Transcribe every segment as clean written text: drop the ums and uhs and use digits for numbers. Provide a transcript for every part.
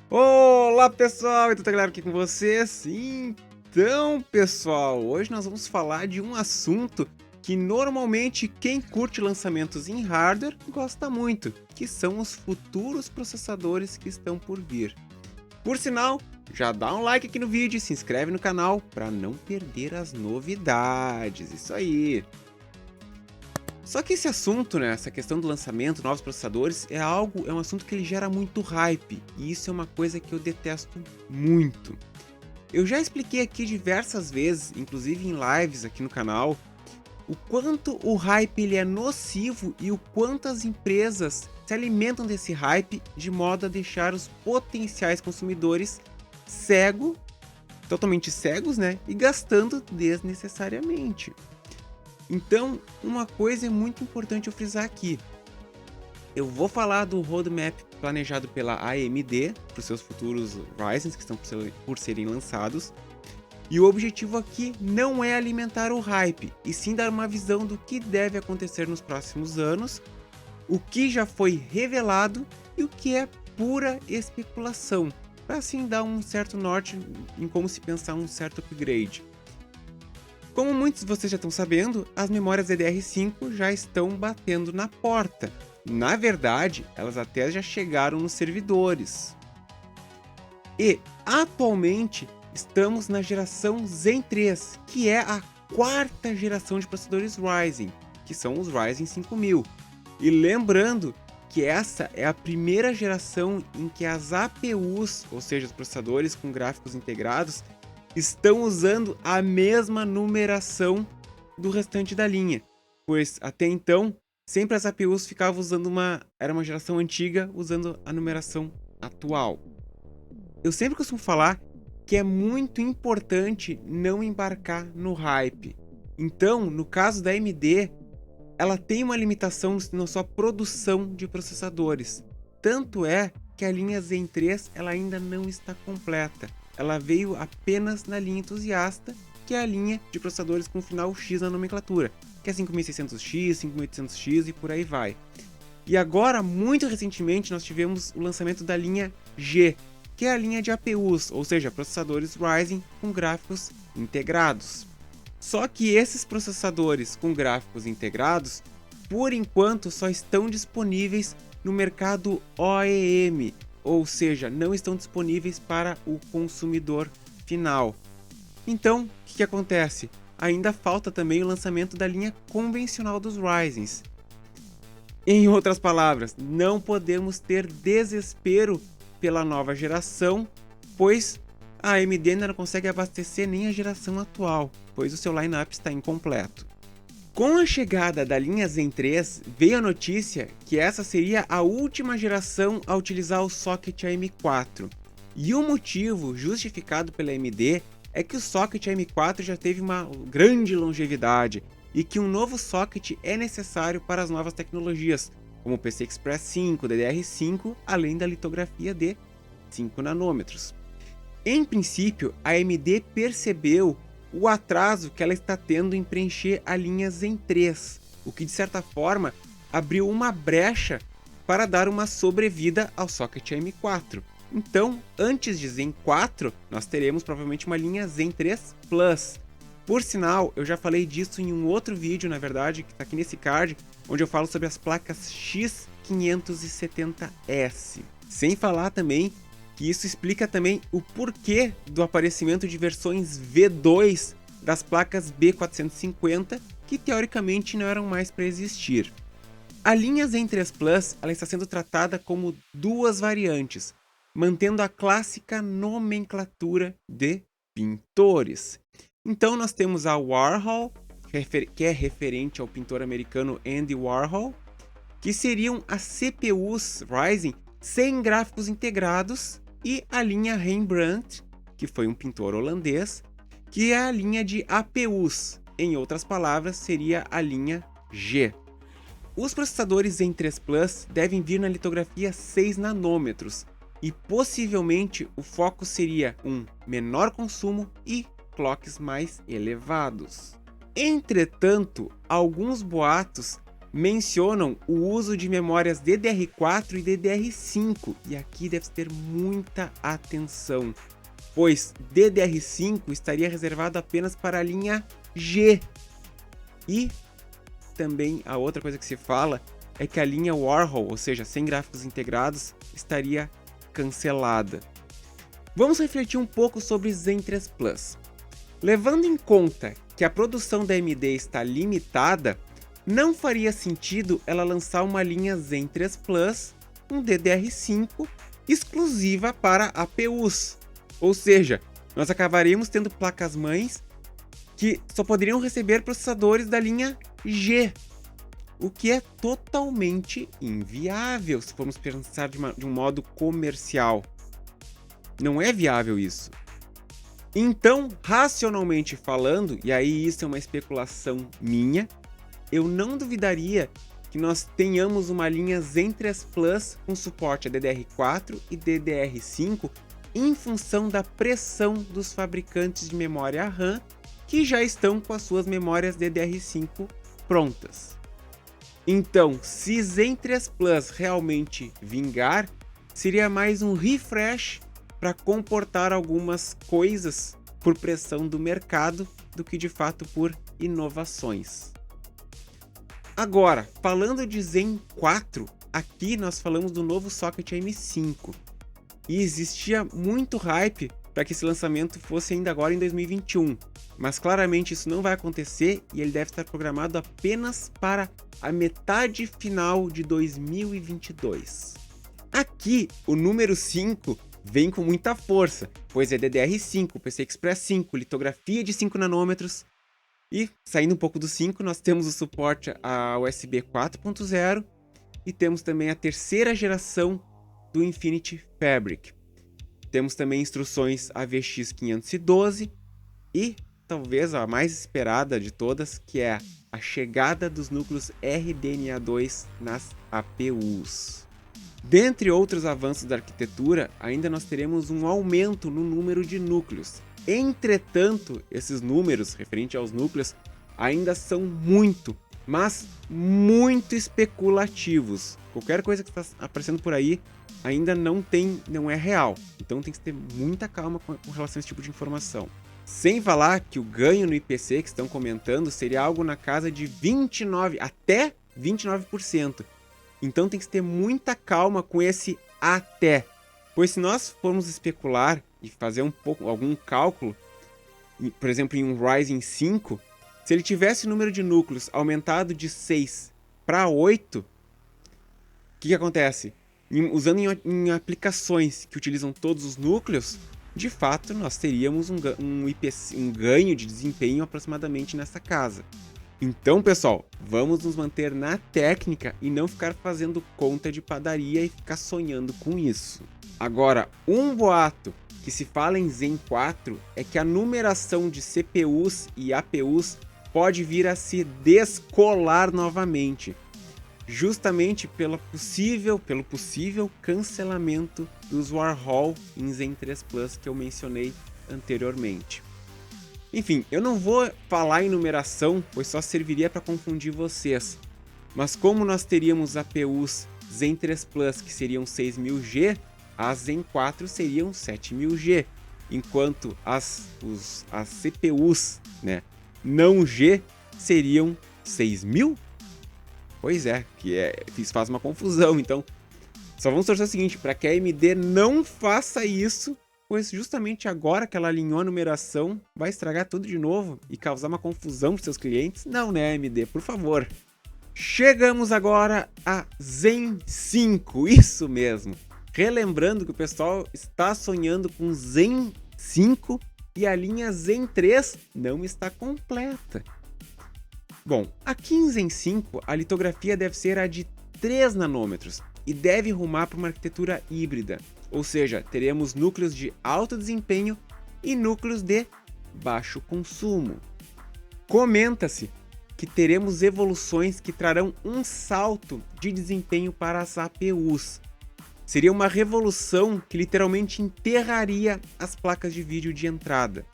Olá pessoal, então tá claro aqui com vocês? Então pessoal, hoje nós vamos falar de um assunto que normalmente quem curte lançamentos em hardware gosta muito, que são os futuros processadores que estão por vir. Por sinal, já dá um like aqui no vídeo e se inscreve no canal para não perder as novidades, isso aí! Só que esse assunto, né, essa questão do lançamento, novos processadores, é um assunto que ele gera muito hype, e isso é uma coisa que eu detesto muito. Eu já expliquei aqui diversas vezes, inclusive em lives aqui no canal, o quanto o hype ele é nocivo e o quanto as empresas se alimentam desse hype de modo a deixar os potenciais consumidores totalmente cegos, né, e gastando desnecessariamente. Então, uma coisa é muito importante eu frisar aqui. Eu vou falar do roadmap planejado pela AMD para os seus futuros Ryzen que estão por serem lançados. E o objetivo aqui não é alimentar o hype, e sim dar uma visão do que deve acontecer nos próximos anos, o que já foi revelado e o que é pura especulação, para assim dar um certo norte em como se pensar um certo upgrade. Como muitos de vocês já estão sabendo, as memórias DDR5 já estão batendo na porta. Na verdade, elas até já chegaram nos servidores. E, atualmente, estamos na geração Zen 3, que é a quarta geração de processadores Ryzen, que são os Ryzen 5000. E lembrando que essa é a primeira geração em que as APUs, ou seja, os processadores com gráficos integrados, estão usando a mesma numeração do restante da linha, pois até então sempre as APUs ficavam usando era uma geração antiga usando a numeração atual. Eu sempre costumo falar que é muito importante não embarcar no hype. Então, no caso da AMD, ela tem uma limitação na sua produção de processadores. Tanto é que a linha Zen 3 ela ainda não está completa. Ela veio apenas na linha entusiasta, que é a linha de processadores com final X na nomenclatura, que é 5600X, 5800X e por aí vai. E agora, muito recentemente, nós tivemos o lançamento da linha G, que é a linha de APUs, ou seja, processadores Ryzen com gráficos integrados. Só que esses processadores com gráficos integrados, por enquanto, só estão disponíveis no mercado OEM, ou seja, não estão disponíveis para o consumidor final. Então, o que acontece? Ainda falta também o lançamento da linha convencional dos Ryzens. Em outras palavras, não podemos ter desespero pela nova geração, pois a AMD ainda não consegue abastecer nem a geração atual, pois o seu lineup está incompleto. Com a chegada da linha Zen 3, veio a notícia que essa seria a última geração a utilizar o socket AM4. E o motivo justificado pela AMD é que o socket AM4 já teve uma grande longevidade e que um novo socket é necessário para as novas tecnologias, como o PCI Express 5, DDR5, além da litografia de 5 nanômetros. Em princípio, a AMD percebeu o atraso que ela está tendo em preencher a linha Zen 3, o que de certa forma abriu uma brecha para dar uma sobrevida ao socket AM4. Então, antes de Zen 4, nós teremos provavelmente uma linha Zen 3 Plus. Por sinal, eu já falei disso em um outro vídeo, na verdade, que está aqui nesse card, onde eu falo sobre as placas X570S. Sem falar também que isso explica também o porquê do aparecimento de versões V2 das placas B450, que teoricamente não eram mais para existir. A linha Zen 3 Plus ela está sendo tratada como duas variantes, mantendo a clássica nomenclatura de pintores. Então nós temos a Warhol, que é referente ao pintor americano Andy Warhol, que seriam as CPUs Ryzen sem gráficos integrados, e a linha Rembrandt, que foi um pintor holandês, que é a linha de APUs, em outras palavras, seria a linha G. Os processadores Zen 3 Plus devem vir na litografia 6 nanômetros, e possivelmente o foco seria um menor consumo e clocks mais elevados. Entretanto, alguns boatos mencionam o uso de memórias DDR4 e DDR5, e aqui deve ter muita atenção, pois DDR5 estaria reservado apenas para a linha G. E também a outra coisa que se fala é que a linha Warhol, ou seja, sem gráficos integrados, estaria cancelada. Vamos refletir um pouco sobre Zen 3 Plus. Levando em conta que a produção da AMD está limitada, não faria sentido ela lançar uma linha Zen 3 Plus, um DDR5, exclusiva para APUs. Ou seja, nós acabaríamos tendo placas-mães que só poderiam receber processadores da linha G, o que é totalmente inviável se formos pensar de um modo comercial. Não é viável isso. Então, racionalmente falando, e aí isso é uma especulação minha, eu não duvidaria que nós tenhamos uma linha Zen 3 Plus com suporte a DDR4 e DDR5 em função da pressão dos fabricantes de memória RAM que já estão com as suas memórias DDR5 prontas. Então, se Zen 3 Plus realmente vingar, seria mais um refresh para comportar algumas coisas por pressão do mercado do que de fato por inovações. Agora, falando de Zen 4, aqui nós falamos do novo socket M5. E existia muito hype para que esse lançamento fosse ainda agora em 2021. Mas claramente isso não vai acontecer e ele deve estar programado apenas para a metade final de 2022. Aqui, o número 5 vem com muita força, pois é DDR5, PCI Express 5, litografia de 5 nanômetros. E, saindo um pouco do 5, nós temos o suporte a USB 4.0 e temos também a terceira geração do Infinity Fabric. Temos também instruções AVX 512 e talvez a mais esperada de todas, que é a chegada dos núcleos RDNA2 nas APUs. Dentre outros avanços da arquitetura, ainda nós teremos um aumento no número de núcleos. Entretanto, esses números, referente aos núcleos, ainda são muito, mas muito especulativos. Qualquer coisa que está aparecendo por aí ainda não é real. Então tem que ter muita calma com relação a esse tipo de informação. Sem falar que o ganho no IPC que estão comentando seria algo na casa de 29% até 29%. Então tem que ter muita calma com esse até. Pois se nós formos especular e fazer algum cálculo, por exemplo, em um Ryzen 5, se ele tivesse o número de núcleos aumentado de 6 para 8, o que acontece? Usando em aplicações que utilizam todos os núcleos, de fato nós teríamos um ganho de desempenho aproximadamente nessa casa. Então, pessoal, vamos nos manter na técnica e não ficar fazendo conta de padaria e ficar sonhando com isso. Agora, um boato que se fala em Zen 4 é que a numeração de CPUs e APUs pode vir a se descolar novamente, justamente pelo possível cancelamento dos Warhol em Zen 3 Plus que eu mencionei anteriormente. Enfim, eu não vou falar em numeração, pois só serviria para confundir vocês. Mas como nós teríamos APUs Zen 3 Plus que seriam 6000G, as Zen 4 seriam 7000G, enquanto as CPUs, né, não G seriam 6000? Pois é, isso faz uma confusão. Então, só vamos torcer o seguinte, para que a AMD não faça isso, pois justamente agora que ela alinhou a numeração, vai estragar tudo de novo e causar uma confusão para seus clientes? Não, né, AMD? Por favor. Chegamos agora a Zen 5, isso mesmo. Relembrando que o pessoal está sonhando com Zen 5 e a linha Zen 3 não está completa. Bom, aqui em Zen 5, a litografia deve ser a de 3 nanômetros e deve rumar para uma arquitetura híbrida. Ou seja, teremos núcleos de alto desempenho e núcleos de baixo consumo. Comenta-se que teremos evoluções que trarão um salto de desempenho para as APUs. Seria uma revolução que literalmente enterraria as placas de vídeo de entrada.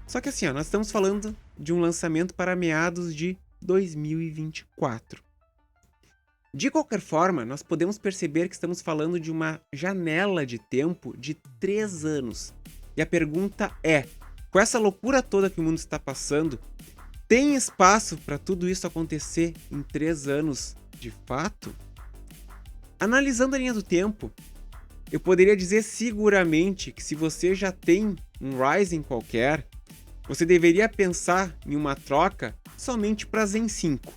Só que assim, nós estamos falando de um lançamento para meados de 2024. De qualquer forma, nós podemos perceber que estamos falando de uma janela de tempo de 3 anos. E a pergunta é, com essa loucura toda que o mundo está passando, tem espaço para tudo isso acontecer em 3 anos de fato? Analisando a linha do tempo, eu poderia dizer seguramente que se você já tem um Ryzen qualquer, você deveria pensar em uma troca somente para Zen 5.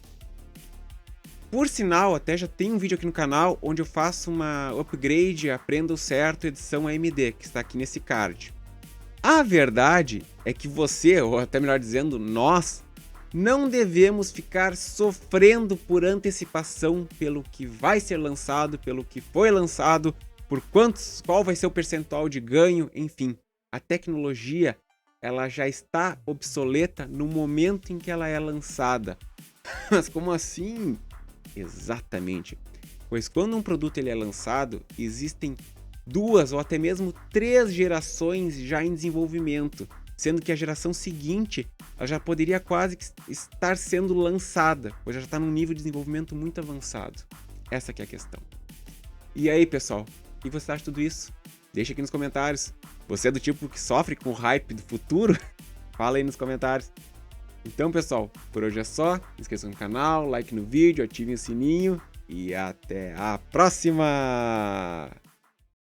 Por sinal, até já tem um vídeo aqui no canal onde eu faço uma upgrade, aprenda o certo, edição AMD, que está aqui nesse card. A verdade é que você, ou até melhor dizendo, nós, não devemos ficar sofrendo por antecipação pelo que vai ser lançado, pelo que foi lançado, qual vai ser o percentual de ganho, enfim. A tecnologia, ela já está obsoleta no momento em que ela é lançada. Mas como assim? Exatamente. Pois quando um produto ele é lançado, existem 2 ou até mesmo 3 gerações já em desenvolvimento, sendo que a geração seguinte ela já poderia quase estar sendo lançada, pois já está num nível de desenvolvimento muito avançado. Essa que é a questão. E aí, pessoal, o que você acha de tudo isso? Deixa aqui nos comentários. Você é do tipo que sofre com o hype do futuro? Fala aí nos comentários. Então, pessoal, por hoje é só. Não esqueçam do canal, like no vídeo, ativem o sininho e até a próxima!